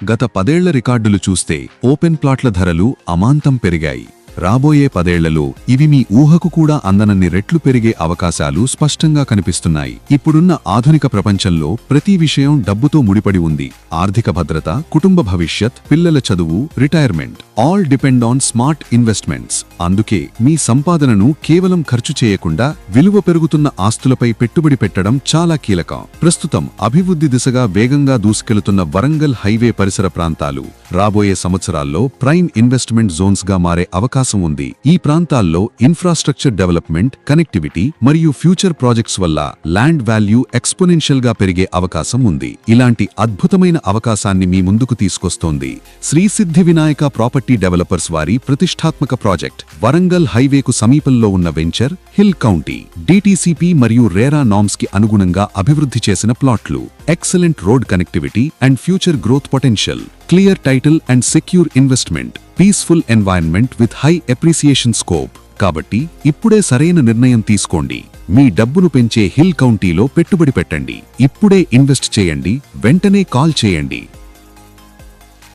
గత 10 ఏళ్ల రికార్డులు చూస్తే ఓపెన్ ప్లాట్ల ధరలు అమాంతం పెరిగాయి. రాబోయే 10 ఏళ్లలో ఇవి మీ ఊహకు కూడా అందనన్ని రెట్లు పెరిగే అవకాశాలు స్పష్టంగా కనిపిస్తున్నాయి. ఇప్పుడున్న ఆధునిక ప్రపంచంలో ప్రతి విషయం డబ్బుతో ముడిపడి ఉంది. ఆర్థిక భద్రత, కుటుంబ భవిష్యత్, పిల్లల చదువు, retirement all depend on smart investments. అందుకే మీ సంపాదనను కేవలం ఖర్చు చేయకుండా విలువ పెరుగుతున్న ఆస్తులపై పెట్టుబడి పెట్టడం చాలా కీలకం. ప్రస్తుతం అభివృద్ధి దిశగా వేగంగా దూసుకెళ్తున్న వరంగల్ హైవే పరిసర ప్రాంతాలు రాబోయే సంవత్సరాల్లో ప్రైమ్ ఇన్వెస్ట్మెంట్ జోన్స్ గా మారే అవకాశం ఉంది. ఈ ప్రాంతాల్లో ఇన్ఫ్రాస్ట్రక్చర్ డెవలప్మెంట్, కనెక్టివిటీ మరియు ఫ్యూచర్ ప్రాజెక్ట్స్ వల్ల ల్యాండ్ వాల్యూ ఎక్స్పోనెన్షియల్ గా పెరిగే అవకాశం ఉంది. ఇలాంటి అద్భుతమైన అవకాశాన్ని మీ ముందుకు తీసుకొస్తోంది శ్రీ సిద్ధి వినాయక ప్రాపర్టీ డెవలపర్స్ వారి ప్రతిష్టాత్మక ప్రాజెక్ట్ వరంగల్ హైవేకు సమీపంలో ఉన్న వెంచర్ హిల్ కౌంటీ. డిటిసిపి మరియు రేరా నార్మ్స్ కి అనుగుణంగా అభివృద్ధి చేసిన ప్లాట్లు, excellent road connectivity and future growth potential, clear title and secure investment, peaceful environment with high appreciation scope. కాబట్టి ఇప్పుడే సరైన నిర్ణయం తీసుకోండి. మీ డబ్బును పెంచే హిల్ కౌంటీలో పెట్టుబడి పెట్టండి. ఇప్పుడే ఇన్వెస్ట్ చేయండి. వెంటనే కాల్ చేయండి.